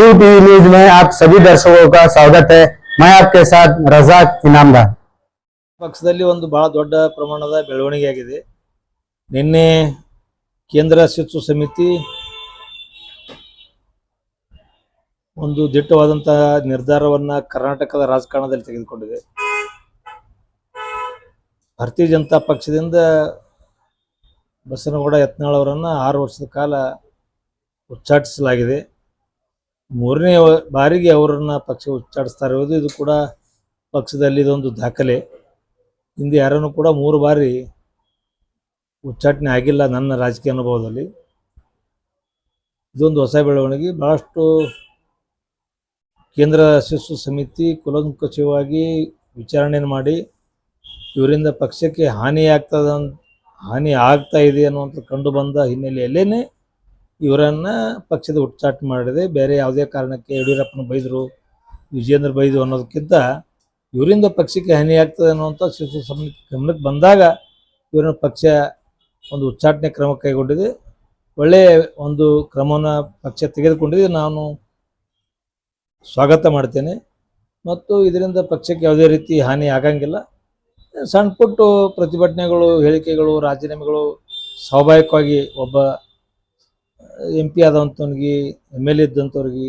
Hindu TV news में आप सभी दर्शकों का स्वागत है। मैं आपके साथ रजाक इनामदार। ಪಕ್ಷದಲ್ಲಿ ಒಂದು ಬಹಳ ದೊಡ್ಡ ಪ್ರಮಾಣದ ಬೆಳವಣಿಗೆ ಆಗಿದೆ। ನಿನ್ನೆ ಕೇಂದ್ರ ಶಿಸ್ತು ಸಮಿತಿ ಒಂದು ದಿಟ್ಟವಾದಂತಹ ನಿರ್ಧಾರವನ್ನ ಕರ್ನಾಟಕದ ರಾಜಕಾರಣದಲ್ಲಿ ತೆಗೆದುಕೊಂಡಿದೆ। ಭಾರತೀಯ ಜನತಾ ಪಕ್ಷದಿಂದ ಬಸನಗೌಡ ಯತ್ನಾಳ್ ಅವರನ್ನು 6 ವರ್ಷದ ಕಾಲ ಉಚ್ಚಾಟಿಸಲಾಗಿದೆ। ಮೂರನೇ ಬಾರಿಗೆ ಅವರನ್ನು ಪಕ್ಷ ಉಚ್ಚಾಟಿಸ್ತಾ ಇರುವುದು ಇದು ಕೂಡ ಪಕ್ಷದಲ್ಲಿ ಇದೊಂದು ದಾಖಲೆ। ಹಿಂದೆ ಯಾರನ್ನು ಕೂಡ 3 ಬಾರಿ ಉಚ್ಚಾಟನೆ ಆಗಿಲ್ಲ ನನ್ನ ರಾಜಕೀಯ ಅನುಭವದಲ್ಲಿ। ಇದೊಂದು ಹೊಸ ಬೆಳವಣಿಗೆ। ಬಹಳಷ್ಟು ಕೇಂದ್ರ ಶಿಸ್ತು ಸಮಿತಿ ಕೂಲಂಕಷವಾಗಿ ವಿಚಾರಣೆಯನ್ನು ಮಾಡಿ ಇವರಿಂದ ಪಕ್ಷಕ್ಕೆ ಹಾನಿ ಆಗ್ತಾ ಇದೆ ಅನ್ನುವಂಥ ಕಂಡು ಬಂದ ಹಿನ್ನೆಲೆಯಲ್ಲೇ ಇವರನ್ನು ಪಕ್ಷದ ಉಚ್ಚಾಟನೆ ಮಾಡಿದೆ। ಬೇರೆ ಯಾವುದೇ ಕಾರಣಕ್ಕೆ ಯಡಿಯೂರಪ್ಪನ ಬೈದರು, ವಿಜೇಂದ್ರ ಬೈದು ಅನ್ನೋದಕ್ಕಿಂತ ಇವರಿಂದ ಪಕ್ಷಕ್ಕೆ ಹಾನಿ ಆಗ್ತದೆ ಅನ್ನುವಂಥ ಶಿಸ್ತು ಸಮಿತಿ ಗಮನಕ್ಕೆ ಬಂದಾಗ ಇವರನ್ನು ಪಕ್ಷ ಒಂದು ಉಚ್ಚಾಟನೆ ಕ್ರಮ ಕೈಗೊಂಡಿದೆ। ಒಳ್ಳೆಯ ಒಂದು ಕ್ರಮವನ್ನು ಪಕ್ಷ ತೆಗೆದುಕೊಂಡಿದೆ, ನಾನು ಸ್ವಾಗತ ಮಾಡ್ತೇನೆ। ಮತ್ತು ಇದರಿಂದ ಪಕ್ಷಕ್ಕೆ ಯಾವುದೇ ರೀತಿ ಹಾನಿ ಆಗಂಗಿಲ್ಲ। ಸಣ್ಣ ಪುಟ್ಟ ಪ್ರತಿಭಟನೆಗಳು, ಹೇಳಿಕೆಗಳು, ರಾಜೀನಾಮೆಗಳು ಸ್ವಾಭಾವಿಕವಾಗಿ ಒಬ್ಬ MP ಆದಂಥವ್ರಿಗೆ, MLA ಇದ್ದಂಥವ್ರಿಗೆ,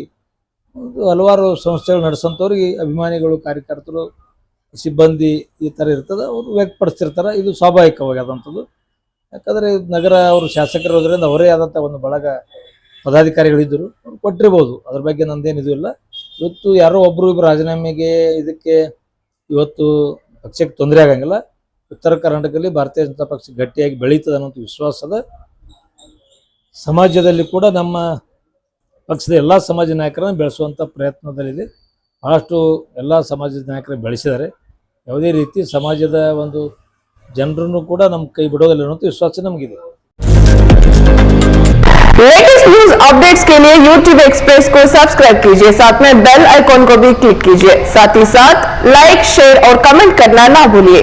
ಹಲವಾರು ಸಂಸ್ಥೆಗಳು ನಡೆಸೋಂಥವ್ರಿಗೆ ಅಭಿಮಾನಿಗಳು, ಕಾರ್ಯಕರ್ತರು, ಸಿಬ್ಬಂದಿ ಈ ಥರ ಇರ್ತದೆ, ಅವರು ವ್ಯಕ್ತಪಡಿಸ್ತಿರ್ತಾರೆ। ಇದು ಸ್ವಾಭಾವಿಕವಾಗಿ ಆದಂಥದ್ದು। ಯಾಕಂದರೆ ನಗರ ಅವರು ಶಾಸಕರಿರೋದ್ರಿಂದ ಅವರೇ ಆದಂಥ ಒಂದು ಬಳಗ ಪದಾಧಿಕಾರಿಗಳಿದ್ದರು, ಅವ್ರು ಕೊಟ್ಟಿರ್ಬೋದು, ಅದ್ರ ಬಗ್ಗೆ ನಂದೇನಿದು ಇಲ್ಲ। ಇವತ್ತು ಯಾರೋ ಒಬ್ಬರು ಇಬ್ಬರು ರಾಜೀನಾಮೆಗೆ ಇದಕ್ಕೆ ಇವತ್ತು ಪಕ್ಷಕ್ಕೆ ತೊಂದರೆ ಆಗಂಗಿಲ್ಲ। ಉತ್ತರ ಕರ್ನಾಟಕದಲ್ಲಿ ಭಾರತೀಯ ಜನತಾ ಪಕ್ಷ ಗಟ್ಟಿಯಾಗಿ ಬೆಳೀತದೆ ಅನ್ನೋಂಥ ವಿಶ್ವಾಸದ ಸಮಾಜದಲ್ಲಿ ಕೂಡ ನಮ್ಮ ಪಕ್ಷದ ಎಲ್ಲ ಸಮಾಜ ನಾಯಕರನ್ನು ಬೆಳೆಸುವಂಥ ಪ್ರಯತ್ನದಲ್ಲಿದೆ। ಬಹಳಷ್ಟು ಎಲ್ಲ ಸಮಾಜದ ನಾಯಕರನ್ನು ಬೆಳೆಸಿದ್ದಾರೆ। ಯಾವುದೇ ರೀತಿ ಸಮಾಜದ ಒಂದು ಜನರನ್ನು ಕೂಡ ನಮ್ಮ ಕೈ ಬಿಡೋದಿಲ್ಲ ಅನ್ನೋ ವಿಶ್ವಾಸ ನಮಗಿದೆ। लेटेस्ट न्यूज अपडेट्स के लिए YouTube एक्सप्रेस को सब्सक्राइब कीजिए, साथ में बेल आइकॉन को भी क्लिक कीजिए। साथ ही साथ लाइक, शेयर और कमेंट करना ना भूलिए।